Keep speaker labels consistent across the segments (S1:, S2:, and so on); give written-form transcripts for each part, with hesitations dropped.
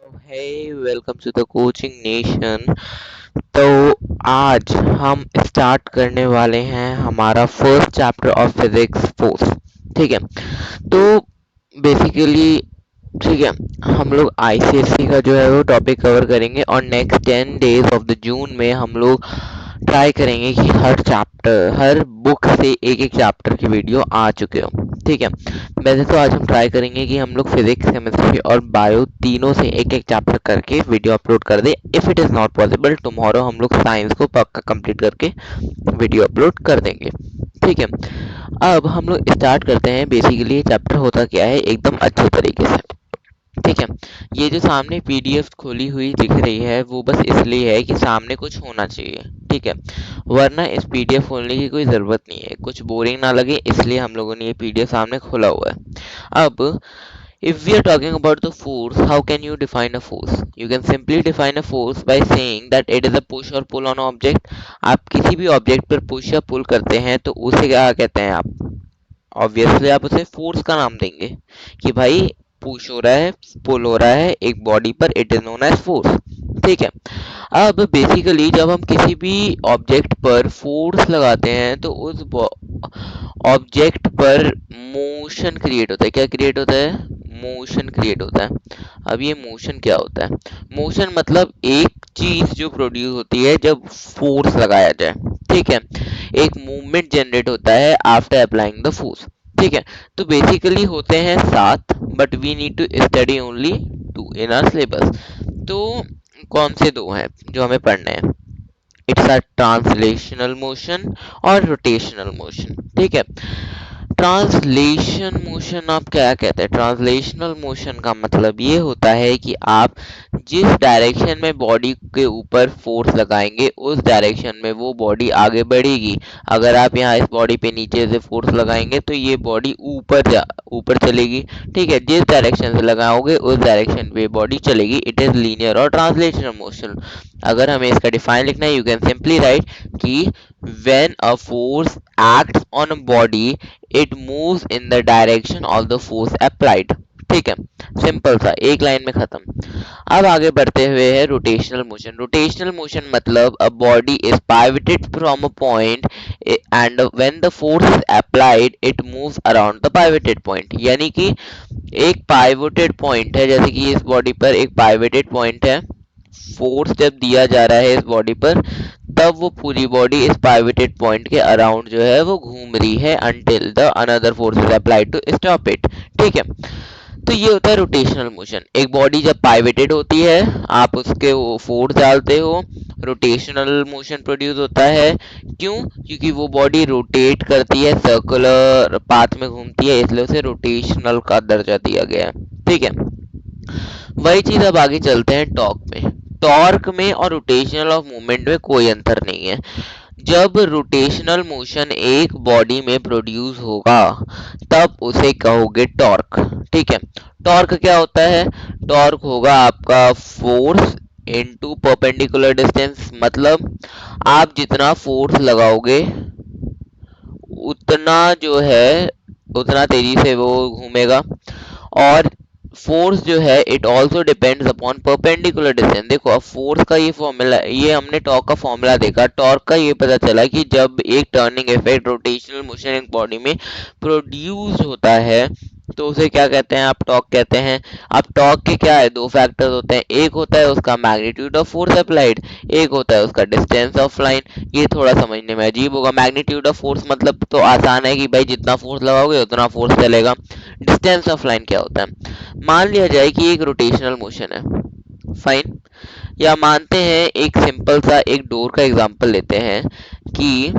S1: Welcome to the coaching nation. तो आज हम स्टार्ट करने वाले हैं हमारा first chapter of physics force. ठीक है। तो बेसिकली ठीक है, हम लोग आईसीएससी का जो है वो टॉपिक कवर करेंगे और next 10 days of the June में हम लोग ट्राई करेंगे कि हर बुक से एक एक चैप्टर की वीडियो आ चुके हो। ठीक है। वैसे तो आज हम ट्राई करेंगे कि हम लोग फिजिक्स केमिस्ट्री और बायो तीनों से एक एक चैप्टर करके वीडियो अपलोड कर दे। If it is not possible tomorrow हम लोग साइंस को पक्का कंप्लीट करके वीडियो अपलोड कर देंगे। ठीक है। अब हम लोग स्टार्ट करते हैं। बेसिकली ये चैप्टर होता क्या है एकदम अच्छे तरीके से। ठीक है। ये जो सामने पीडीएफ खोली हुई दिख रही है वो बस इसलिए है कि सामने कुछ होना चाहिए। ठीक है। वरना इस पीडीएफ खोलने की कोई ज़रूरत नहीं है, कुछ बोरिंग ना लगे इसलिए हम लोगों ने ये पीडीएफ सामने खोला हुआ है। अब if we are talking about the force, how can you define a force? You can simply define a force by saying that it is a push or pull on object. आप किसी भी object पर push या पुल करते हैं तो उसे क्या कहते हैं आप? ऑब्वियसली आप उसे फोर्स का नाम देंगे कि भाई पुश हो रहा है, पुल हो रहा है एक बॉडी पर, it is known as force. ठीक है। अब बेसिकली जब हम किसी भी ऑब्जेक्ट पर फोर्स लगाते हैं तो उस ऑब्जेक्ट पर मोशन क्रिएट होता है। क्या क्रिएट होता है? मोशन क्रिएट होता है। अब ये मोशन क्या होता है? मोशन मतलब एक चीज जो प्रोड्यूस होती है जब फोर्स लगाया जाए। ठीक है। एक मूवमेंट जनरेट होता है आफ्टर अप्लाइंग द फोर्स। ठीक है। तो बेसिकली होते हैं 7, but we need to study only 2 in our syllabus. तो कौन से 2 हैं जो हमें पढ़ने हैं? इट्स अ ट्रांसलेशनल मोशन और रोटेशनल मोशन। ठीक है। ट्रांसलेशन मोशन आप क्या कहते हैं? ट्रांसलेशनल मोशन का मतलब ये होता है कि आप जिस डायरेक्शन में बॉडी के ऊपर फोर्स लगाएंगे उस डायरेक्शन में वो बॉडी आगे बढ़ेगी। अगर आप यहाँ इस बॉडी पे नीचे से फोर्स लगाएंगे तो ये बॉडी ऊपर चलेगी। ठीक है। जिस डायरेक्शन से लगाओगे उस डायरेक्शन पे बॉडी चलेगी। इट इज लीनियर और ट्रांसलेशनल मोशन। अगर हमें इसका डिफाइन लिखना है, यू कैन सिंपली राइट कि when a force acts on a body it moves in the direction of the force applied। ठीक है। सिंपल सा, एक लाइन में खत्म। अब आगे बढ़ते हुए है रोटेशनल मोशन। रोटेशनल मोशन मतलब a body is pivoted from a point and when the force is applied it moves around the pivoted point। यानी कि एक pivoted point है, जैसे कि इस बॉडी पर एक pivoted point है। फोर्स जब दिया जा रहा है इस बॉडी पर तब वो पूरी बॉडी इस पाइवेटेड पॉइंट के अराउंड जो है वो घूम रही है until the another force is applied to stop it। ठीक है। तो ये होता है रोटेशनल मोशन। एक बॉडी जब पाइवेटेड होती है आप उसके वो फोर्स डालते हो, रोटेशनल मोशन प्रोड्यूस होता है। क्यों? क्योंकि वो बॉडी रोटेट करती है, सर्कुलर पाथ में घूमती है, इसलिए उसे रोटेशनल का दर्जा दिया गया है। ठीक है। वही चीज अब आगे चलते हैं टॉर्क में। टॉर्क में और रोटेशनल ऑफ मूवमेंट में कोई अंतर नहीं है। जब रोटेशनल मोशन एक बॉडी में प्रोड्यूस होगा तब उसे कहोगे टॉर्क। ठीक है। टॉर्क क्या होता है? टॉर्क होगा आपका फोर्स इनटू परपेंडिकुलर डिस्टेंस। मतलब आप जितना फोर्स लगाओगे उतना जो है उतना तेजी से वो घूमेगा। और फोर्स जो है it also depends upon perpendicular distance. देखो अब फोर्स का ये फॉर्मूला, ये हमने टॉर्क का फॉर्मूला देखा, टॉर्क का ये पता चला कि जब एक टर्निंग इफेक्ट रोटेशनल मोशन एक बॉडी में प्रोड्यूस होता है तो उसे क्या कहते हैं? आप टॉर्क कहते हैं। अब टॉर्क के क्या है? 2 फैक्टर्स होते हैं। एक होता है उसका मैग्नीट्यूड ऑफ फोर्स अप्लाइड, एक होता है उसका डिस्टेंस ऑफ लाइन। ये थोड़ा समझने में अजीब होगा। मैग्नीट्यूड ऑफ फोर्स मतलब तो आसान है कि भाई जितना फोर्स लगाओगे उतना फोर्स चलेगा। डिस्टेंस ऑफ लाइन क्या होता है? मान लिया जाए कि एक रोटेशनल मोशन है, फाइन, या मानते हैं एक सिंपल सा एक डोर का एग्जांपल लेते हैं कि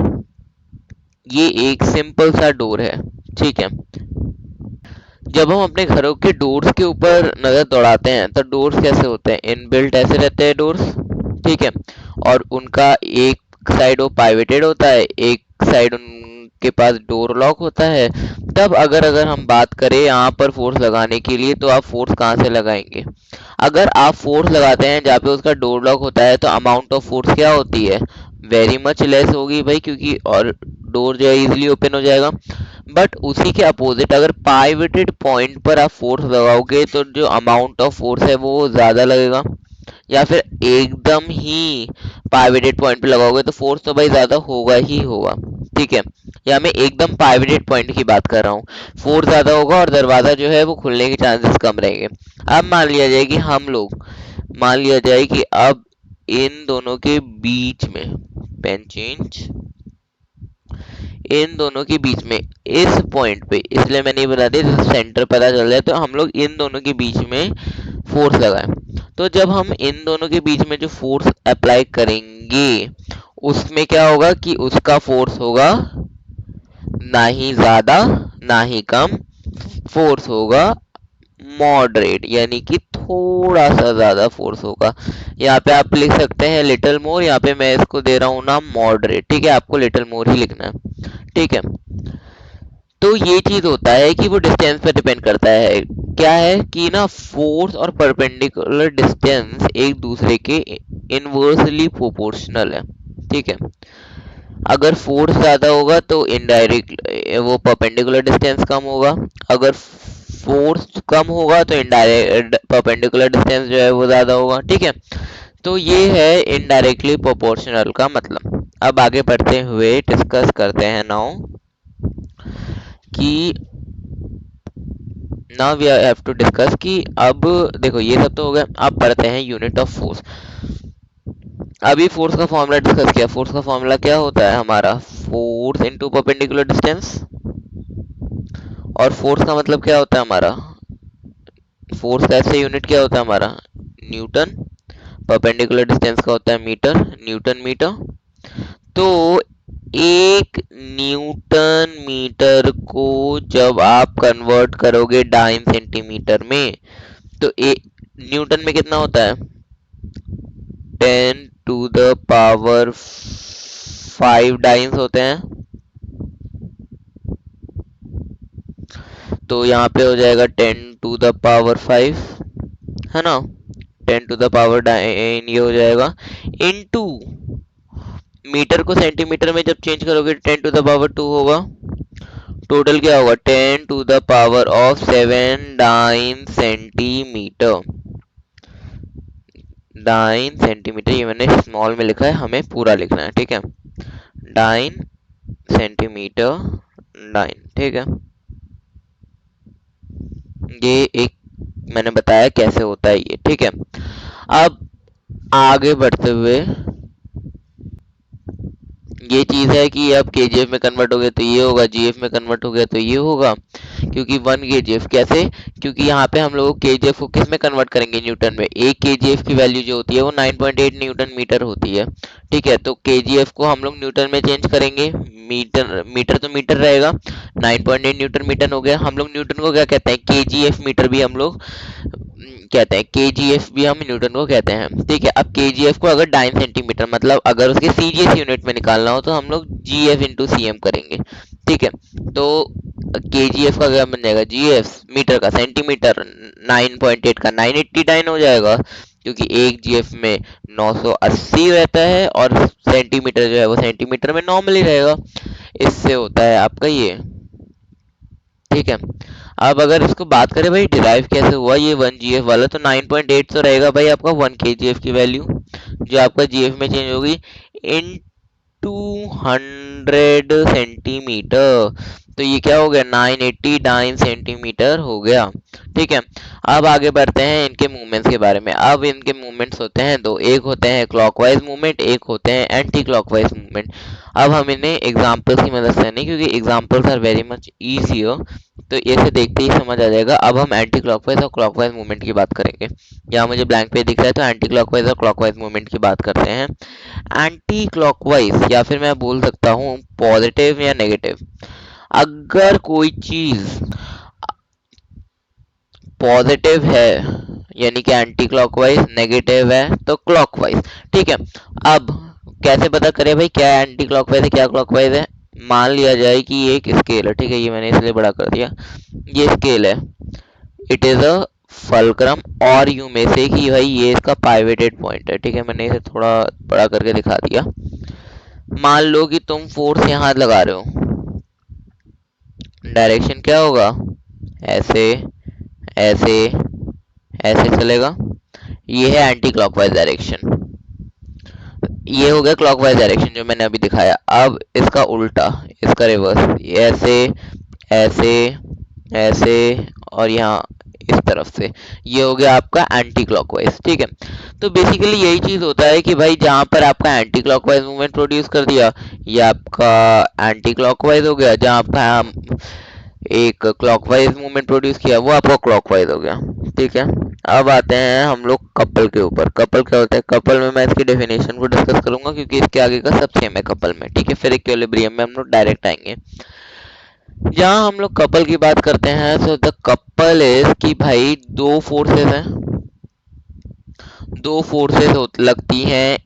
S1: ये एक सिंपल सा डोर है। ठीक है। जब हम अपने घरों के डोर्स के ऊपर नजर दौड़ाते हैं तो डोर्स कैसे होते हैं? इनबिल्ट ऐसे रहते हैं डोर्स। ठीक है। और उनका एक साइड वो पाइवेटेड होता है, एक साइड उनके पास डोर लॉक होता है। तब अगर हम बात करें यहाँ पर फोर्स लगाने के लिए तो आप फोर्स कहाँ से लगाएंगे? अगर आप फोर्स लगाते हैं जहाँ पे उसका डोर लॉक होता है तो अमाउंट ऑफ फोर्स क्या होती है? वेरी मच लेस होगी भाई, क्योंकि और डोर जो है इजिली ओपन हो जाएगा। बट उसी के अपोजिट अगर पाइवेटेड पॉइंट पर आप फोर्स लगाओगे तो जो अमाउंट ऑफ फोर्स है वो ज्यादा लगेगा, या फिर एकदम ही पाइवेटेड पॉइंट पे लगाओगे तो फोर्स तो भाई ज्यादा होगा ही होगा। ठीक है, या मैं एकदम पाइवेटेड पॉइंट की बात कर रहा हूँ, फोर्स ज्यादा होगा और दरवाजा जो है वो खुलने के चांसेस कम रहेंगे। अब मान लिया जाए कि हम लोग, मान लिया जाए कि अब इन दोनों के बीच में, पेन चेंज, इन दोनों के बीच में इस पॉइंट पे, इसलिए मैंने ये बता दिया सेंटर पता चल जाए, तो हम लोग इन दोनों के बीच में फोर्स लगाएं। तो जब हम इन दोनों के बीच में जो फोर्स अप्लाई करेंगे उसमें क्या होगा कि उसका फोर्स होगा ना ही ज्यादा ना ही कम, फोर्स होगा मॉडरेट, यानी कि थोड़ा सा ज्यादा फोर्स होगा। यहाँ पे आप लिख सकते हैं लिटिल मोर, यहाँ पे मैं इसको दे रहा हूँ ना मॉडरेट। ठीक है, आपको लिटिल मोर ही लिखना है। ठीक है, तो ये चीज होता है कि वो डिस्टेंस पे डिपेंड करता है। क्या है कि ना फोर्स और परपेंडिकुलर डिस्टेंस एक दूसरे के इनवर्सली प्रोपोर्शनल है। ठीक है, अगर फोर्स ज्यादा होगा तो इनडायरेक्ट वो परपेंडिकुलर डिस्टेंस कम होगा, अगर फोर्स कम होगा तो इनडायरेक्ट परपेंडिकुलर डिस्टेंस जो है वो ज्यादा होगा। ठीक है, तो ये है इनडायरेक्टली प्रोपोर्शनल का मतलब। अब आगे बढ़ते हुए डिस्कस करते हैं नाउ कि now we have to discuss कि अब देखो ये सब तो हो गया, अब पढ़ते हैं यूनिट ऑफ फोर्स। अभी फोर्स का फॉर्मूला डिस्कस किया, फोर्स का फॉर्मूला क्या होता है हमारा, फोर्स इनटू परपेंडिकुलर डिस्टेंस। और फोर्स का मतलब क्या होता है हमारा, फोर्स का ऐसे यूनिट क्या होता है हमारा, न्यूटन। परपेंडिकुलर डिस्टेंस का होता है मीटर, न्यूटन मीटर। तो एक न्यूटन मीटर को जब आप कन्वर्ट करोगे डाइन सेंटीमीटर में, तो एक न्यूटन में कितना होता है, 10⁵ डाइन्स होते हैं। तो यहाँ पे हो जाएगा 10⁵, है ना, 10⁻9 ये हो जाएगा, इनटू मीटर को सेंटीमीटर में जब चेंज करोगे 10⁻² होगा। टोटल क्या होगा, 10⁻⁷ डाइन सेंटीमीटर। डाइन सेंटीमीटर, ये मैंने स्मॉल में लिखा है, हमें पूरा लिखना है। ठीक है, डाइन सेंटीमीटर डाइन। ठीक है, ये एक मैंने बताया कैसे होता है ये। ठीक है, अब आगे बढ़ते हुए ये चीज है कि अब केजीएफ में कन्वर्ट हो गया तो ये होगा, जीएफ में कन्वर्ट हो गया तो ये होगा, क्योंकि 1 केजीएफ कैसे, क्योंकि यहाँ पे हम लोग केजीएफ को किस में कन्वर्ट करेंगे, न्यूटन में। एक केजीएफ की वैल्यू जो होती है वो 9.8 न्यूटन मीटर होती है। ठीक है, तो केजीएफ को हम लोग न्यूटन में चेंज करेंगे, मीटर मीटर तो मीटर रहेगा, 9.8 न्यूटन मीटर हो गया। हम लोग न्यूटन को क्या कहते हैं, केजीएफ मीटर भी हम लोग कहते हैं, केजीएफ भी हम न्यूटन को कहते हैं। ठीक है, अब केजीएफ को अगर डाइन सेंटीमीटर मतलब अगर उसके सीजीएस यूनिट में निकालना हो तो हम लोग जीएफ इंटू सीएम करेंगे। ठीक है, तो केजीएफ का क्या बन जाएगा, जीएफ मीटर का, सेंटीमीटर 9.8 का 980 डाइन हो जाएगा, क्योंकि एक जीएफ में 980 रहता है और सेंटीमीटर जो है वो सेंटीमीटर में नॉर्मली रहेगा। इससे होता है आपका ये। ठीक है, अब अगर इसको बात करें भाई डिराइव कैसे हुआ ये 1 जीएफ वाला, तो 9.8 तो रहेगा भाई आपका 1 केजीएफ की वैल्यू, जो आपका जीएफ में चेंज होगी इन 200 सेंटीमीटर। तो ये क्या हो गया, 989 सेंटीमीटर हो गया। ठीक है, अब आगे बढ़ते हैं इनके मूवमेंट्स के बारे में। अब इनके मूवमेंट्स होते हैं दो, एक होते हैं क्लॉकवाइज मूवमेंट, एक होते हैं एंटी क्लॉकवाइज मूवमेंट। अब हम इन्हें एग्जांपल्स की मदद से, नहीं क्योंकि examples are very much easier, तो ऐसे देखते ही समझ आ जाएगा। अब हम एंटी क्लॉकवाइज और क्लॉकवाइज मूवमेंट की बात करेंगे। यहाँ मुझे ब्लैंक पे दिख रहा है, तो एंटी क्लॉकवाइज और क्लॉकवाइज मूवमेंट की बात करते हैं। एंटी क्लॉकवाइज या फिर मैं बोल सकता हूँ पॉजिटिव या नेगेटिव, अगर कोई चीज पॉजिटिव है यानी कि एंटी क्लॉकवाइज, नेगेटिव है तो क्लॉकवाइज। ठीक है, अब कैसे पता करें भाई क्या एंटी क्लॉकवाइज है क्या क्लॉकवाइज है। मान लिया जाए कि ये एक स्केल है, ठीक है, ये मैंने इसलिए बड़ा कर दिया, ये स्केल है, इट इज अ फलक्रम, और यू में से कि भाई ये इसका पाइवेटेड पॉइंट है। ठीक है, मैंने इसे थोड़ा बड़ा करके दिखा दिया। मान लो कि तुम फोर्स यहाँ लगा रहे हो, डायरेक्शन क्या होगा, ऐसे ऐसे ऐसे चलेगा। ये है एंटी क्लॉकवाइज डायरेक्शन। ये हो गया क्लॉकवाइज डायरेक्शन जो मैंने अभी दिखाया। अब इसका उल्टा, इसका रिवर्स, ऐसे ऐसे ऐसे और यहाँ इस तरफ से, ये हो गया आपका एंटी क्लॉकवाइज। ठीक है, तो बेसिकली यही चीज होता है कि भाई जहां पर आपका एंटी क्लॉकवाइज मूवमेंट प्रोड्यूस कर दिया, ये आपका एंटी क्लॉकवाइज हो गया। जहां आपका एक क्लॉकवाइज मूवमेंट प्रोड्यूस किया वो आपका क्लॉकवाइज हो गया। ठीक है, अब आते हैं हम लोग कपल के ऊपर। कपल क्या होता है? कपल में मैं इसकी डेफिनेशन को डिस्कस करूंगा क्योंकि इसके आगे का सब सेम है कपल में। ठीक है, फिर इक्विलिब्रियम में हम लोग डायरेक्ट आएंगे। जहाँ हम लोग कपल की बात करते हैं, सो द कपल इज कि भाई दो फोर्सेस हैं, दो फोर्सेस लगती हैं।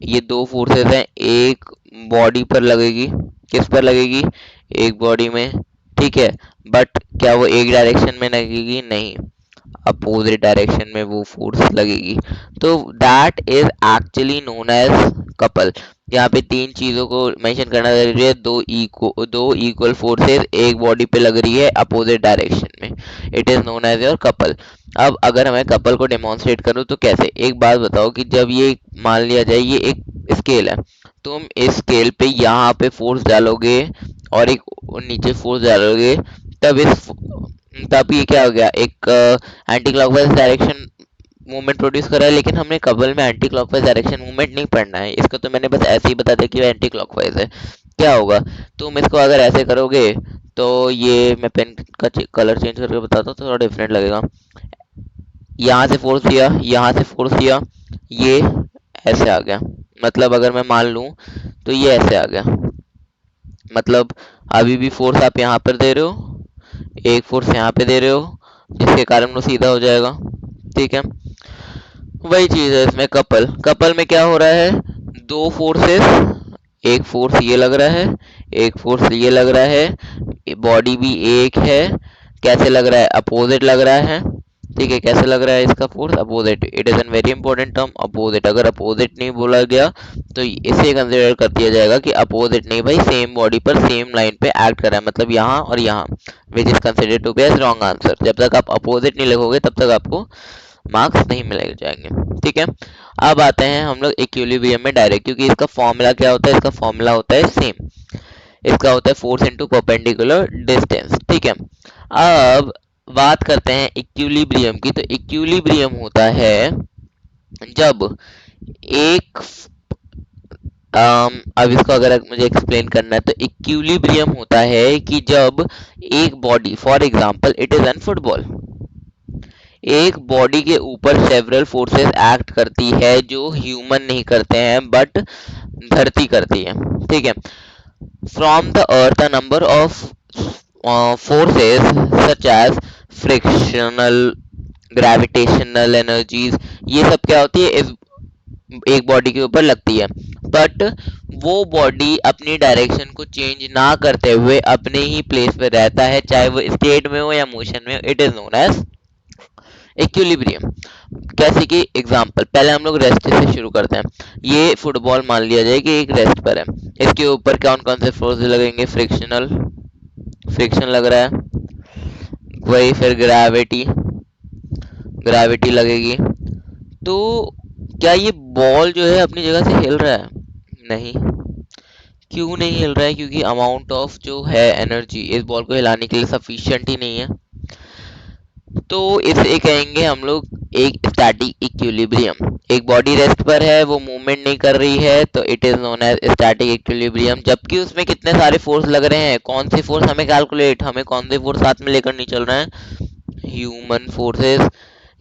S1: ये दो फोर्सेस हैं, एक बॉडी पर लगेगी। किस पर लगेगी? एक बॉडी में। ठीक है, बट क्या वो एक डायरेक्शन में लगेगी? नहीं, अपोजिट डायरेक्शन में वो फोर्स लगेगी। तो that is actually known as couple. यहाँ पे तीन चीजों को मेंशन करना जरूरी है। दो इक्वल फोर्सेस एक बॉडी पे लग रही है अपोजिट डायरेक्शन में, it is known as your couple. अब अगर मैं कपल को डेमोन्स्ट्रेट करूँ तो कैसे? एक बात बताओ कि जब ये मान लिया जाए ये एक स्केल है, तुम इस स्केल पे यहाँ पे फोर्स डालोगे और एक नीचे फोर्स डालोगे, तब इस तब ये क्या हो गया? एक anti clockwise direction movement produce कर रहा है। लेकिन हमने कपल में एंटी क्लॉकवाइज डायरेक्शन मूवमेंट नहीं पढ़ना है, इसको तो मैंने बस ऐसे ही बता दिया कि एंटी क्लॉकवाइज है। क्या होगा? तुम इसको अगर ऐसे करोगे तो ये मैं पेन का कलर चेंज करके बताता हूँ, थोड़ा डिफरेंट लगेगा। यहाँ से फोर्स दिया, यहाँ से फोर्स दिया, ये ऐसे आ गया। मतलब अगर मैं मान लूँ तो ये ऐसे आ गया। मतलब अभी भी फोर्स आप यहाँ पर दे रहे हो, एक फोर्स यहाँ पे दे रहे हो, जिसके कारण वो सीधा हो जाएगा। ठीक है, वही चीज है इसमें। कपल कपल में क्या हो रहा है? दो फोर्सेस, एक फोर्स ये लग रहा है, एक फोर्स ये लग रहा है, बॉडी भी एक है। कैसे लग रहा है? अपोजिट लग रहा है। ठीक है, कैसे लग रहा है इसका force? Opposite. It is an very important term, opposite. अगर अपोजिट नहीं बोला गया तो इसे कंसिडर कर दिया जाएगा कि अपोजिट नहीं भाई, सेम बॉडी पर सेम लाइन पे एक्ट कर रहा है, मतलब यहाँ और यहाँ, which is considered to be as wrong answer. जब तक आप अपोजिट नहीं लिखोगे तब तक आपको मार्क्स नहीं मिले जाएंगे। ठीक है, अब आते हैं हम लोग इक्विलिब्रियम में डायरेक्ट, क्योंकि इसका फॉर्मूला क्या होता है? इसका फॉर्मूला होता है सेम, इसका होता है फोर्स इनटू परपेंडिकुलर डिस्टेंस। ठीक है, अब बात करते हैं इक्विलिब्रियम की। तो इक्विलिब्रियम होता है जब एक अब इसको अगर मुझे एक्सप्लेन करना है तो इक्विलिब्रियम होता है कि जब एक body, for example it is an football, एक बॉडी के ऊपर सेवरल फोर्सेस एक्ट करती है जो ह्यूमन नहीं करते हैं बट धरती करती है। ठीक है, from the earth a number of forces such as frictional, gravitational energies, ये सब क्या होती है? इस एक बॉडी के ऊपर लगती है, बट वो बॉडी अपनी डायरेक्शन को चेंज ना करते हुए अपने ही प्लेस पे रहता है, चाहे वो स्टेट में हो या मोशन में हो। It is known as equilibrium. कैसे कि एग्जांपल, पहले हम लोग रेस्ट से शुरू करते हैं। ये फुटबॉल मान लिया जाए कि एक रेस्ट पर है, इसके ऊपर कौन कौन से फोर्स लगेंगे? फ्रिक्शनल, फ्रिक्शन लग रहा है, वही फिर ग्रेविटी, ग्रेविटी लगेगी। तो क्या ये बॉल जो है अपनी जगह से हिल रहा है? नहीं। क्यों नहीं हिल रहा है? क्योंकि अमाउंट ऑफ जो है एनर्जी इस बॉल को हिलाने के लिए सफिशिएंट ही नहीं है। तो इसे कहेंगे हम लोग एक स्टैटिक इक्विलिब्रियम। एक बॉडी रेस्ट पर है, वो मूवमेंट नहीं कर रही है, तो it is known as static equilibrium. जबकि उसमें कितने सारे फोर्स लग रहे हैं, कौन सी फोर्स हमें कैलकुलेट, हमें कौन से फोर्स साथ में लेकर नहीं चल रहे हैं? ह्यूमन फोर्सेस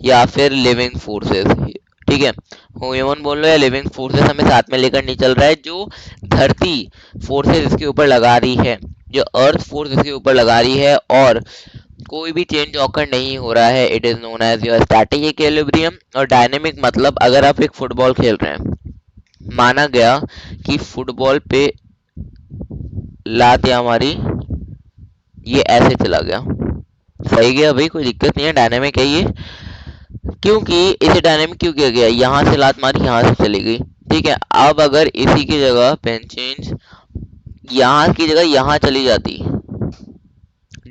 S1: या फिर लिविंग फोर्सेस। ठीक है, ह्यूमन बोल लो या लिविंग फोर्सेस हमें साथ में लेकर नहीं चल रहा है। जो धरती फोर्सेस इसके ऊपर लगा रही है, जो अर्थ फोर्स इसके ऊपर लगा रही है, और कोई भी चेंज ऑकर नहीं हो रहा है, it is known as your static equilibrium. और डायनेमिक मतलब अगर आप एक फुटबॉल खेल रहे हैं, माना गया कि फुटबॉल पे लात या हमारी ये ऐसे चला गया, सही गया भाई, कोई दिक्कत नहीं है, डायनेमिक है ये। क्योंकि इसे डायनेमिक क्यों किया गया? यहाँ से लात मारी, यहाँ से चली गई। ठीक है, अब अगर इसी की जगह पेन चेंज, यहाँ की जगह यहाँ चली जाती,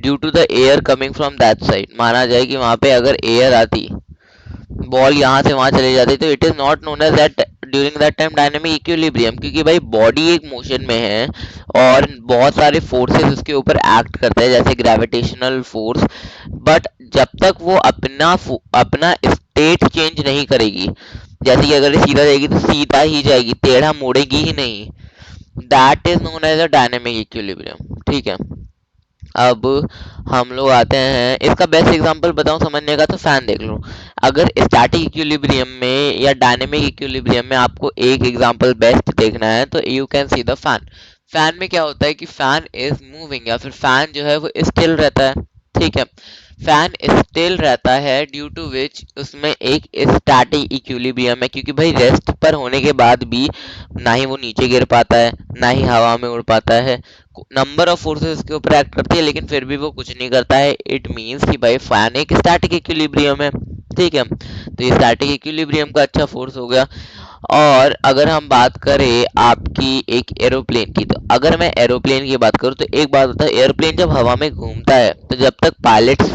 S1: due to the air coming from that side, माना जाए कि वहां पे अगर एयर आती, बॉल यहाँ से वहां चली जाती, तो it is not known as that during that time dynamic equilibrium, क्योंकि भाई बॉडी एक मोशन में है और बहुत सारे फोर्सेस उसके ऊपर एक्ट करते हैं जैसे ग्रेविटेशनल फोर्स, बट जब तक वो अपना स्टेट चेंज नहीं करेगी, जैसे कि अगर ये सीधा जाएगी तो सीधा ही जाएगी, टेढ़ा मोड़ेगी ही नहीं, that is known as a dynamic equilibrium. ठीक है, अब हम लोग आते हैं, इसका बेस्ट एग्जांपल बताऊं समझने का, तो फैन देख लो। अगर स्टैटिक इक्विलिब्रियम में या डायनेमिक इक्विलिब्रियम में आपको एक एग्जांपल बेस्ट देखना है तो you can see the fan. Fan में क्या होता है कि फैन इज मूविंग, या फिर फैन जो है वो स्टिल रहता है। ठीक है, फैन स्टिल रहता है ड्यू टू विच उसमें एक स्टैटिक इक्विलिब्रियम है, क्योंकि भाई रेस्ट पर होने के बाद भी ना ही वो नीचे गिर पाता है ना ही हवा में उड़ पाता है, नंबर ऑफ फोर्सेस के ऊपर एक्ट करती है लेकिन फिर भी वो कुछ नहीं करता है। इट मींस कि भाई फैन एक स्टैटिक इक्विलिब्रियम है। ठीक है, तो ये स्टैटिक इक्विलिब्रियम का अच्छा फोर्स हो गया। और अगर हम बात करें आपकी एक एरोप्लेन की, तो अगर मैं एरोप्लेन की बात करूँ तो एक बात होता है, एरोप्लेन जब हवा में घूमता है तो जब तक पायलट्स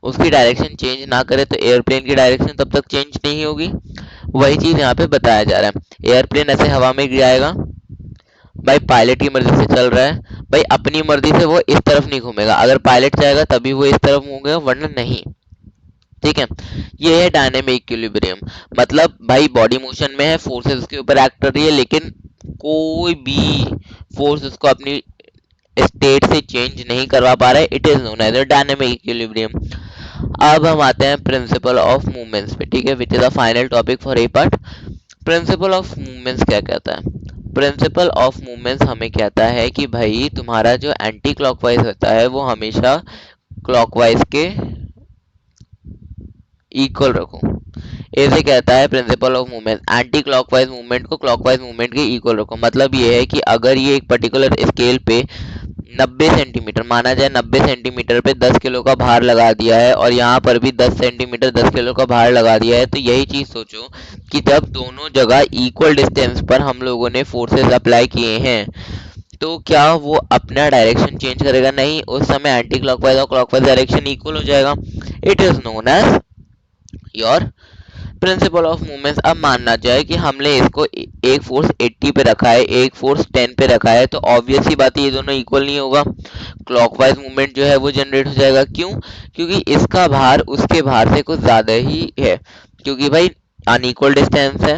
S1: उसकी डायरेक्शन चेंज ना करे तो एयरप्लेन की डायरेक्शन तब तक चेंज नहीं होगी। वही चीज यहाँ पे बताया जा रहा है, एयरप्लेन ऐसे हवा में गिर जाएगा, भाई पायलट की मर्जी से चल रहा है, भाई अपनी मर्जी से वो इस तरफ नहीं घूमेगा, अगर पायलट चाहेगा तभी वो इस तरफ घूमेगा वरना नहीं। ठीक है, ये है डायनेमिक इक्विलिब्रियम, मतलब भाई बॉडी मोशन में है, फोर्सेस उसके ऊपर एक्ट कर रही है लेकिन कोई भी फोर्स उसको अपनी स्टेट से चेंज नहीं करवा पा रहा है, it is known as a dynamic equilibrium. अब हम आते हैं प्रिंसिपल ऑफ मूवमेंट्स पे। ठीक है, which is the final topic for a part. Principal of movements क्या कहता है? प्रिंसिपल ऑफ मूवमेंट्स हमें कहता है कि भाई तुम्हारा जो एंटी क्लॉकवाइज होता है वो हमेशा क्लॉकवाइज के इक्वल रखो। ऐसे कहता है principle of movement, anti clockwise movement को क्लॉकवाइज मूवमेंट के इक्वल रखो। मतलब ये है कि अगर ये एक पर्टिकुलर स्केल पे 90 सेंटीमीटर माना जाए, 90 सेंटीमीटर पे 10 किलो का भार लगा दिया है और यहाँ पर भी 10 सेंटीमीटर 10 किलो का भार लगा दिया है, तो यही चीज सोचो कि जब दोनों जगह इक्वल डिस्टेंस पर हम लोगों ने फोर्सेस अप्लाई किए हैं तो क्या वो अपना डायरेक्शन चेंज करेगा? नहीं, उस समय एंटी क्लॉकवाइज और क्लॉकवाइज डायरेक्शन इक्वल हो जाएगा। It is known as your principle of movements. अब मानना जाए कि हमने इसको एक फोर्स 80 पे रखा है, एक फोर्स 10 पे रखा है, तो ऑब्वियस सी बात है ये दोनों इक्वल नहीं होगा, क्लॉकवाइज मूवमेंट जो है वो जनरेट हो जाएगा। क्यों? क्योंकि इसका भार उसके भार से कुछ ज्यादा ही है, क्योंकि भाई अनइक्वल डिस्टेंस है,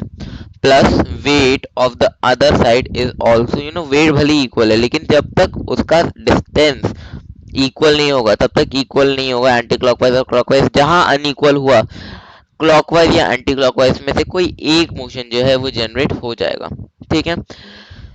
S1: plus weight of the other side is also, weight भले इक्वल है लेकिन जब तक उसका डिस्टेंस इक्वल नहीं होगा तब तक इक्वल नहीं होगा एंटी क्लॉकवाइज और क्लॉकवाइज। जहां अनइक्वल हुआ, क्लॉकवाइज या एंटी क्लॉकवाइज में से कोई एक मोशन जो है वो जनरेट हो जाएगा। ठीक है,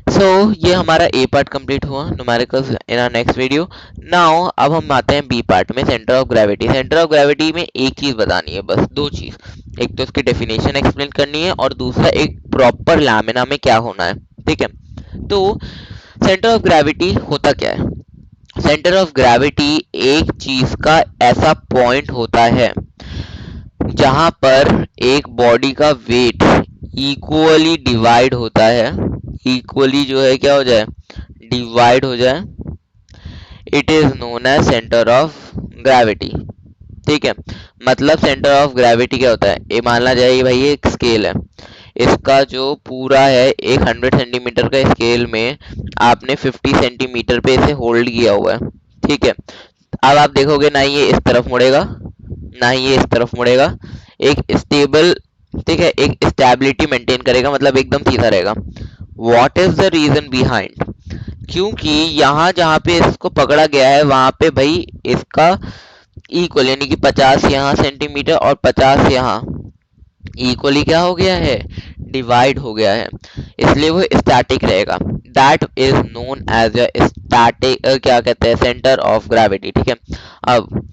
S1: सो ये हमारा ए पार्ट कंप्लीट हुआ, numericals in our next video. Now अब हम आते हैं बी पार्ट में, centre of gravity. Centre of gravity में एक चीज बतानी है, बस दो चीज, एक तो उसकी डेफिनेशन एक्सप्लेन करनी है और दूसरा एक प्रॉपर लैमिना में क्या होना है। ठीक है, तो सेंटर ऑफ ग्रेविटी होता क्या है? सेंटर ऑफ ग्रेविटी एक चीज का ऐसा पॉइंट होता है जहां पर एक बॉडी का वेट इक्वली डिवाइड होता है, इक्वली जो है क्या हो जाए, डिवाइड हो जाए, it is known as centre of gravity. ठीक है, मतलब सेंटर ऑफ ग्रेविटी क्या होता है, ये मानना जाए भाई ये एक स्केल है, इसका जो पूरा है एक 100 सेंटीमीटर का स्केल में आपने 50 सेंटीमीटर पे इसे होल्ड किया हुआ है। ठीक है, अब आप देखोगे ना ये इस तरफ मुड़ेगा ना ही ये इस तरफ मुड़ेगा, एक स्टेबल, ठीक है, एक स्टेबिलिटी मेंटेन करेगा, मतलब एकदम सीधा रहेगा। What is the reason behind? क्योंकि यहाँ जहाँ पे इसको पकड़ा गया है वहां पे भाई इसका इक्वल यानी कि 50 यहाँ सेंटीमीटर और 50 यहाँ इक्वली क्या हो गया है, डिवाइड हो गया है, इसलिए वो स्टैटिक रहेगा। That is known as a static, क्या कहते हैं, सेंटर ऑफ ग्रेविटी। ठीक है, अब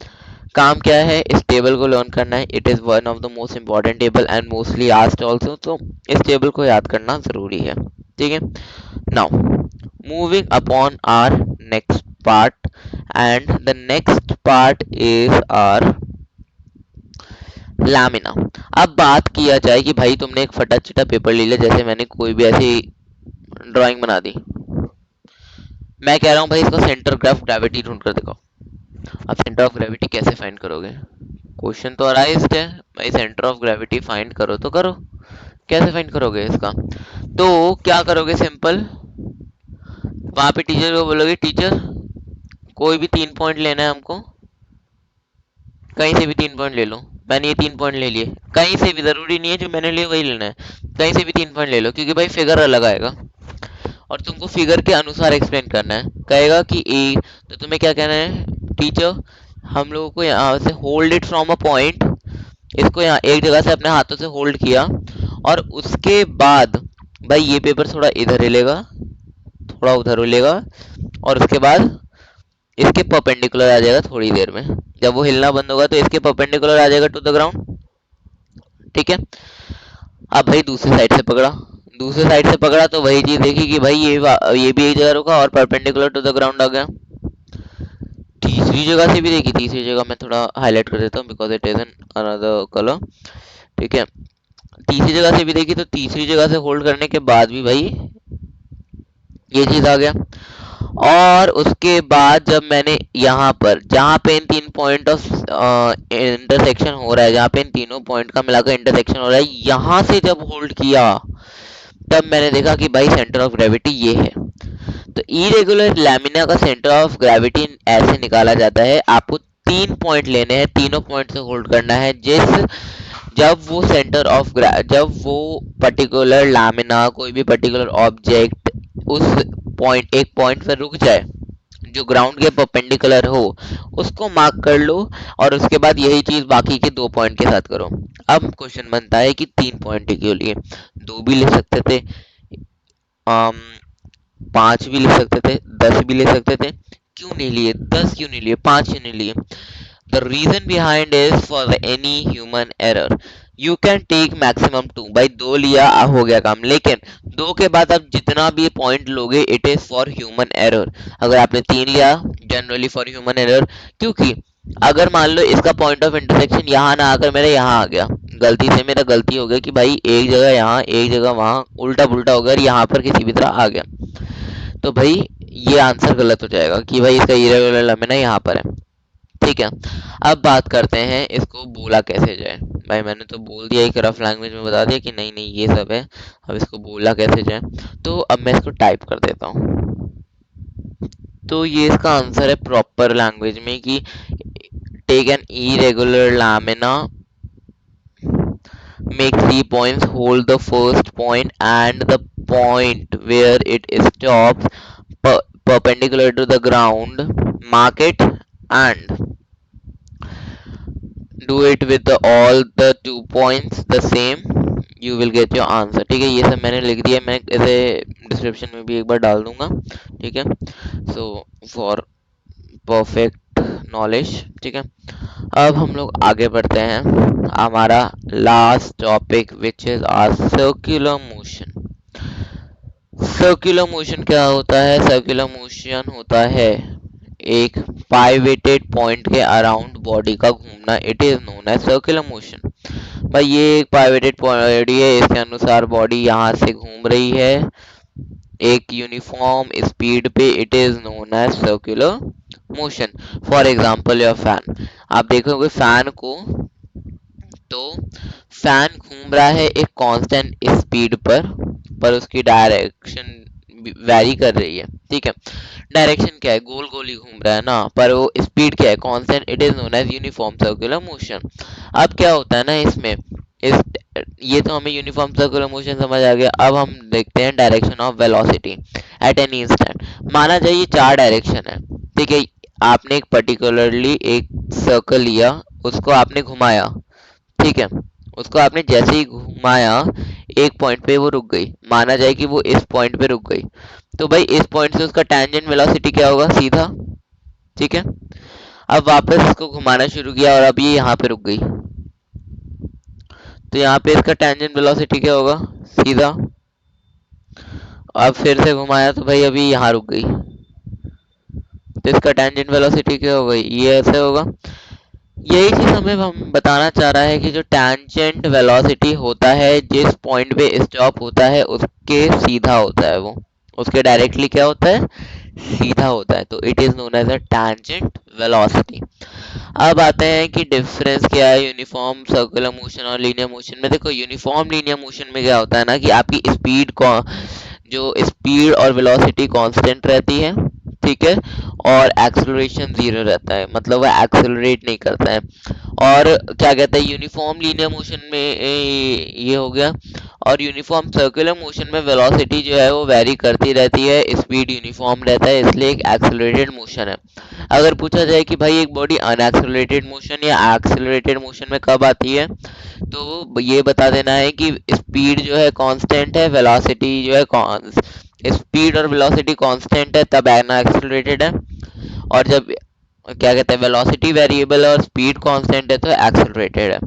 S1: काम क्या है, इस टेबल को लर्न करना है। It is one of the most important table and mostly asked also, तो इस टेबल को याद करना जरूरी है। ठीक है, now moving upon our next part, and the next part is our lamina. अब बात किया जाए कि भाई तुमने एक फटा चिटा पेपर ले लिया, जैसे मैंने कोई भी ऐसी ड्राइंग बना दी, मैं कह रहा हूँ भाई इसका सेंटर ऑफ ग्रेविटी ढूंढ कर दिखाओ। अब सेंटर ऑफ ग्रेविटी कैसे फाइंड करोगे? क्वेश्चन तो अराइज्ड है भाई, सेंटर ऑफ ग्रेविटी फाइंड करो तो करो। कैसे फाइंड करोगे इसका? तो क्या करोगे, सिंपल, वहां पे टीचर को बोलोगे टीचर कोई भी 3 पॉइंट लेना है हमको, कहीं से भी 3 पॉइंट ले लो। मैंने ये 3 पॉइंट ले लिए, कहीं से भी, जरूरी नहीं है जो मैंने लिए वही लेना है, कहीं से भी 3 पॉइंट ले लो, क्योंकि भाई फिगर अलग आएगा और तुमको फिगर के अनुसार एक्सप्लेन करना है। कहेगा कि ए, तो तुम्हें क्या कहना है, टीचर हम लोगों को यहाँ से hold it from a point, इसको यहाँ एक जगह से अपने हाथों से होल्ड किया, और उसके बाद भाई ये पेपर थोड़ा इधर हिलेगा, थोड़ा उधर हिलेगा, और उसके बाद इसके परपेंडिकुलर आ जाएगा थोड़ी देर में। जब वो हिलना बंद होगा तो इसके परपेंडिकुलर आ जाएगा टू द ग्राउंड। ठीक है। अब भाई दूसरी साइड से पकड़ा, दूसरी साइड से पकड़ा तो वही चीज देखी कि भाई ये भी एक जगह रुका और परपेंडिकुलर टू द ग्राउंड आ गया। तीसरी जगह से भी देखी, तीसरी जगह मैं थोड़ा हाईलाइट कर देता हूँ because it is an another colour. ठीक है। तीसरी जगह से भी देखी, तो तीसरी जगह से होल्ड करने के बाद भी भाई ये चीज आ गया। और उसके बाद जब मैंने यहाँ पर जहाँ पे इन 3 पॉइंट ऑफ इंटरसेक्शन हो रहा है, जहाँ पे इन तीनों पॉइंट का मिलाकर इंटरसेक्शन हो रहा है, यहाँ से जब होल्ड किया तब मैंने देखा कि भाई सेंटर ऑफ ग्रेविटी ये है। तो इरेगुलर लैमिना का सेंटर ऑफ ग्रेविटी ऐसे निकाला जाता है, आपको 3 पॉइंट लेने हैं, तीनों पॉइंट से होल्ड करना है। जब वो जब वो पर्टिकुलर लैमिना, कोई भी पर्टिकुलर ऑब्जेक्ट उस पॉइंट, एक पॉइंट पर रुक जाए जो ग्राउंड के परपेंडिकुलर हो, उसको मार्क कर लो, और उसके बाद यही चीज बाकी के 2 पॉइंट के साथ करो। अब क्वेश्चन बनता है कि 3 पॉइंट क्यों लिए? 2 भी ले सकते थे, 5 भी ले सकते थे, 10 भी ले सकते थे, क्यों नहीं लिए? 10 क्यों नहीं लिए, 5 क्यों नहीं लिए? The reason behind is for any human error. You can take maximum 2, भाई 2 लिया हो गया काम, लेकिन 2 के बाद आप जितना भी पॉइंट लोगे it is for human error. अगर आपने 3 लिया, जनरली फॉर ह्यूमन एरर, क्योंकि अगर मान लो इसका पॉइंट ऑफ इंटरसेक्शन यहाँ ना आकर मेरा यहाँ आ गया, गलती से मेरा गलती हो गया कि भाई एक जगह यहाँ एक जगह वहां उल्टा पुल्टा हो गया और यहाँ पर किसी भी तरह आ गया, तो भाई ये आंसर गलत हो जाएगा कि भाई इसका इरेगुलर लैमिना यहाँ पर है। ठीक है। अब बात करते हैं इसको बोला कैसे जाए। भाई मैंने तो बोल दिया, एक रफ लैंग्वेज में बता दिया कि नहीं नहीं ये सब है, अब इसको बोला कैसे जाए। तो अब मैं इसको टाइप कर देता हूँ। तो ये इसका आंसर है प्रॉपर लैंग्वेज में कि take an irregular lamina, make 3 points, hold the first point and the point where it stops perpendicular to the ground, mark it and do it with all the 2 points the same, you will get your answer। ठीक है, ये सब मैंने लिख दिया, मैं इसे description में भी एक बार डाल दूंगा। ठीक है, सो फॉर परफेक्ट नॉलेज। ठीक है, अब हम लोग आगे बढ़ते हैं, हमारा last topic which is our circular motion. Circular motion क्या होता है? सर्कुलर मोशन होता है एक पाइवेटेड पॉइंट के अराउंड बॉडी का घूमना, it is known as circular motion. भाई ये एक पाइवेटेड बॉडी है, इसके अनुसार बॉडी यहाँ से घूम रही है एक यूनिफॉर्म स्पीड पे, it is known as circular motion. For example your fan, आप देखोगे फैन को, तो फैन घूम रहा है एक कांस्टेंट स्पीड पर उसकी डायरेक्शन वैरी कर रही है। ठीक है, डायरेक्शन क्या है, गोल गोल ही घूम रहा है ना, पर वो स्पीड क्या है, constant, it is known as uniform circular motion. अब क्या होता है ना इसमें, इस ये तो हमें यूनिफॉर्म सर्कुलर मोशन समझ आ गया। अब हम देखते हैं direction of velocity at any instant. माना जाए ये 4 डायरेक्शन है, ठीक है, आपने एक पर्टिकुलरली एक सर्कल लिया, उसको आपने घुमाया, ठीक है, उसको आपने जैसे ही घुमाया एक पॉइंट पे वो रुक गई, माना जाए कि वो इस पॉइंट पे रुक गई, तो भाई इस पॉइंट से उसका टेंजेंट वेलोसिटी क्या होगा, सीधा। ठीक है, अब वापस इसको घुमाना शुरू किया और अब ये यहाँ पे रुक गई, तो यहाँ पे इसका टेंजेंट वेलोसिटी क्या होगा, सीधा। अब फिर से घुमाया तो भाई अभी यहाँ रुक गई, तो इसका टेंजेंट वेलोसिटी क्या हो गई, ये ऐसे होगा। यही चीज हमें हम बताना चाह रहा है कि जो टेंजेंट वेलोसिटी होता है, जिस पॉइंट पे स्टॉप होता है उसके सीधा होता है, वो उसके डायरेक्टली क्या होता है, सीधा होता है, तो it is known as a tangent velocity. अब आते हैं कि डिफरेंस क्या है यूनिफॉर्म सर्कुलर मोशन और लीनियर मोशन में। देखो यूनिफॉर्म लीनियर मोशन में क्या होता है ना कि आपकी स्पीड को, जो स्पीड और वेलोसिटी कांस्टेंट रहती है, ठीक है, और एक्सेलरेशन जीरो रहता है, मतलब वह एक्सेलरेट नहीं करता है। और क्या कहते हैं यूनिफॉर्म लीनियर मोशन में ये हो गया। और यूनिफॉर्म सर्कुलर मोशन में वेलोसिटी जो है वो वेरी करती रहती है, स्पीड यूनिफॉर्म रहता है, इसलिए एक एक्सेलरेटेड मोशन है। अगर पूछा जाए कि भाई एक बॉडी अनएक्सेलरेटेड मोशन या एक्सेलरेटेड मोशन में कब आती है, तो ये बता देना है कि स्पीड जो है कांस्टेंट है, वेलोसिटी जो है स्पीड और वेलोसिटी कांस्टेंट है तब अनएक्सेलरेटेड है, और जब क्या कहते हैं वेलोसिटी वेरिएबल और स्पीड कांस्टेंट है तो एक्सेलरेटेड है।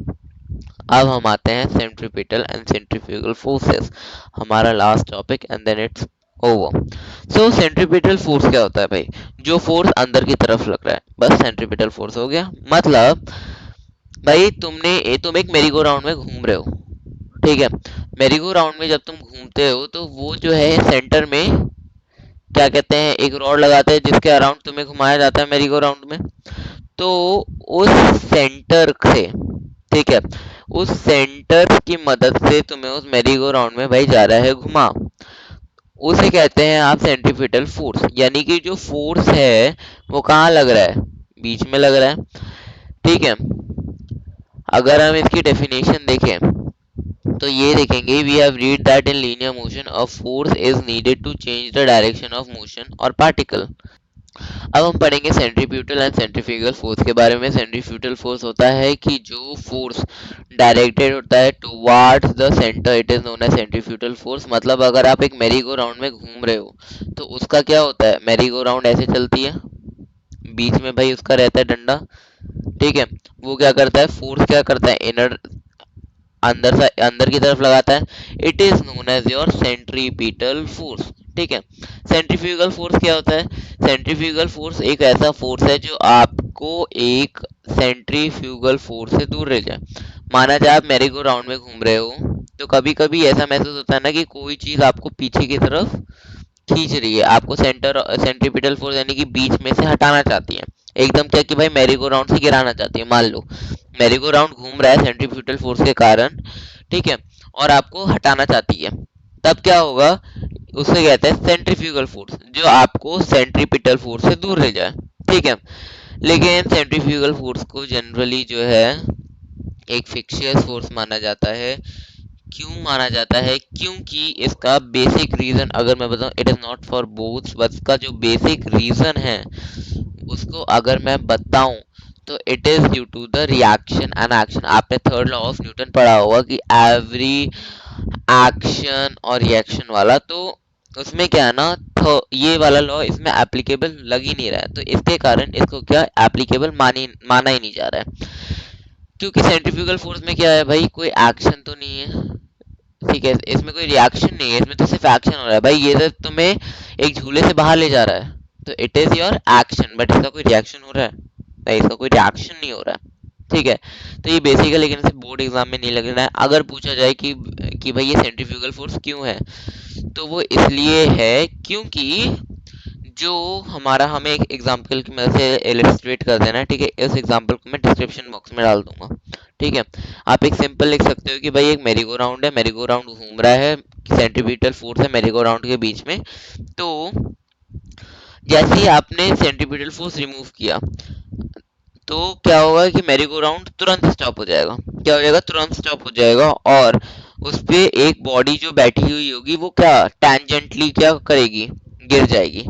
S1: अब हम आते हैं सेंट्रीपिटल एंड सेंट्रीफ्यूगल फोर्सेस, हमारा last topic and then it's over. So centripetal force क्या होता है भाई? जो फोर्स अंदर की तरफ लग रहा है, बस सेंट्रीपिटल फोर्स हो गया। मतलब भाई तुम एक मेरी गो राउंड में घूम रहे हो, ठीक है। मेरी गो राउंड में जब तुम घूमते हो तो वो जो है सेंटर में क्या कहते हैं एक रॉड लगाते हैं जिसके अराउंड तुम्हें घुमाया जाता है मेरी गो राउंड में। तो उस सेंटर से, ठीक है, उस सेंटर की मदद से तुम्हें उस मेरी गो राउंड में भाई जा रहा है घुमा, उसे कहते हैं आप सेंट्रीपिटल फोर्स। यानी कि जो फोर्स है वो कहाँ लग रहा है? बीच में लग रहा है, ठीक है। अगर हम इसकी डेफिनेशन देखें तो ये देखेंगे, we have read that in linear motion a force is needed to change the direction of motion और पार्टिकल। अब हम पढ़ेंगे सेंट्रीफ्यूगल एंड सेंट्रीफ्यूगल फोर्स के बारे में। सेंट्रीफ्यूगल फोर्स होता है कि जो फोर्स डायरेक्टेड होता है towards the centre, it is known as centrifugal force. मतलब अगर आप एक मैरी गो राउंड में घूम रहे हो तो उसका क्या होता है, मैरी गो राउंड ऐसे चलती है, बीच में भाई उसका रहता है डंडा, ठीक है। वो क्या करता है, फोर्स क्या करता है, इनर अंदर से अंदर की तरफ लगाता है, it is known as your centripetal force, ठीक है। सेंट्रीफ्यूगल फोर्स क्या होता है? सेंट्रीफ्यूगल फोर्स एक ऐसा फोर्स है जो आपको एक सेंट्रीफ्यूगल फोर्स से दूर ले जाए। माना जाए आप मेरी गो राउंड में घूम रहे हो, तो कभी कभी ऐसा महसूस होता है ना कि कोई चीज आपको पीछे की तरफ खींच रही है, आपको सेंट्रीपिटल फोर्स यानी कि बीच में से हटाना चाहती है, एकदम क्या कि भाई मेरी गो राउंड से गिराना चाहती है। मान लो मेरी गो राउंड घूम रहा है सेंट्रीफ्यूगल फोर्स के कारण, ठीक है, और आपको हटाना चाहती है, तब क्या होगा? उसे कहते हैं सेंट्रीफ्यूगल फोर्स, जो आपको सेंट्रीपिटल फोर्स से दूर ले जाए, ठीक है। लेकिन सेंट्रीफ्यूगल फोर्स को जनरली जो है एक फिक्शियस फोर्स माना जाता है। क्यों माना जाता है? क्योंकि इसका बेसिक रीजन अगर मैं बताऊं, it is not for both, but इसका जो बेसिक रीजन है उसको अगर मैं बताऊं तो it is due to the reaction and action. आपने थर्ड लॉ ऑफ न्यूटन पढ़ा होगा कि एवरी एक्शन और रिएक्शन वाला, तो उसमें क्या है ना, ये वाला लॉ इसमें एप्लीकेबल लग ही नहीं रहा है, तो इसके कारण इसको क्या एप्लीकेबल माना ही नहीं जा रहा है। क्योंकि सेंट्रीफ्यूगल फोर्स में क्या है भाई, कोई एक्शन तो नहीं है, ठीक है, इसमें कोई रिएक्शन नहीं है, इसमें तो सिर्फ एक्शन हो रहा है भाई। ये तो तुम्हें एक झूले से बाहर ले जा रहा है, तो it is your action, but इसका कोई रिएक्शन हो रहा है भाई? इसका कोई रिएक्शन नहीं हो रहा है, ठीक है। तो ये बेसिक है, लेकिन इसे बोर्ड एग्जाम में नहीं लगना है। अगर पूछा जाए कि भाई ये सेंट्रीफ्यूगल फोर्स क्यों है, तो वो इसलिए है क्योंकि जो हमारा, हमें एक एग्जांपल की मदद से इलस्ट्रेट कर देना है, ठीक है। इस एग्जांपल को मैं डिस्क्रिप्शन बॉक्स में डाल दूंगा, ठीक है। आप एक सिंपल लिख सकते हो कि भाई एक मेरी गो राउंड है, मेरी गो राउंड घूम रहा है, सेंट्रीपिटल फोर्स है मेरी गो राउंड के बीच में। तो जैसे ही आपने सेंट्रीपिटल फोर्स रिमूव किया तो क्या होगा कि मेरी गो राउंड तुरंत स्टॉप हो जाएगा। क्या हो जाएगा? तुरंत स्टॉप हो जाएगा, और उस पे एक बॉडी जो बैठी हुई होगी वो क्या टेंजेंटली क्या करेगी, गिर जाएगी।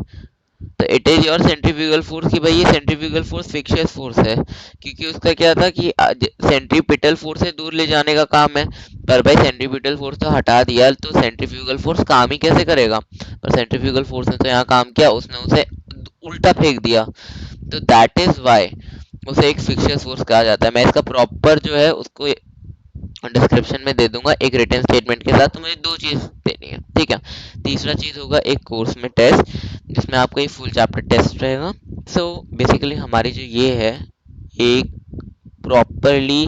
S1: तो it is your centrifugal force कि भाई ये सेंट्रीफ्यूगल फोर्स फिक्शियस फोर्स है, क्योंकि उसका क्या था कि सेंट्रीपिटल फोर्स से दूर ले जाने का काम है, पर भाई सेंट्रीपिटल फोर्स तो हटा दिया, तो सेंट्रीफ्यूगल फोर्स काम ही कैसे करेगा? पर सेंट्रीफ्यूगल फोर्स ने तो यहाँ काम किया, उसने उसे उल्टा फेंक दिया, तो दैट इज वाई उसे एक फिक्शियस फोर्स कहा जाता है। मैं इसका प्रॉपर जो है उसको डिस्क्रिप्शन में दे दूंगा एक रिटन स्टेटमेंट के साथ। तो मुझे दो चीज देनी है, ठीक है। तीसरा चीज होगा एक कोर्स में टेस्ट, जिसमें आपका एक फुल चैप्टर टेस्ट रहेगा। सो बेसिकली हमारी जो ये है एक प्रॉपरली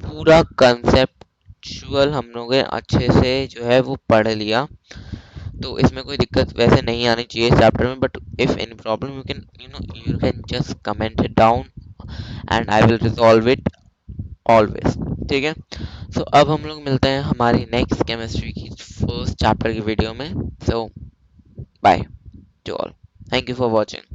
S1: पूरा कंसेप्चुअल हम लोगों ने अच्छे से जो है वो पढ़ लिया। तो इसमें कोई दिक्कत वैसे नहीं आनी चाहिए इस चैप्टर में, but if any problem you can just comment it down and I will resolve it always. ठीक है, सो अब हम लोग मिलते हैं हमारी नेक्स्ट केमिस्ट्री की फर्स्ट चैप्टर की वीडियो में। So bye to all, thank you for watching.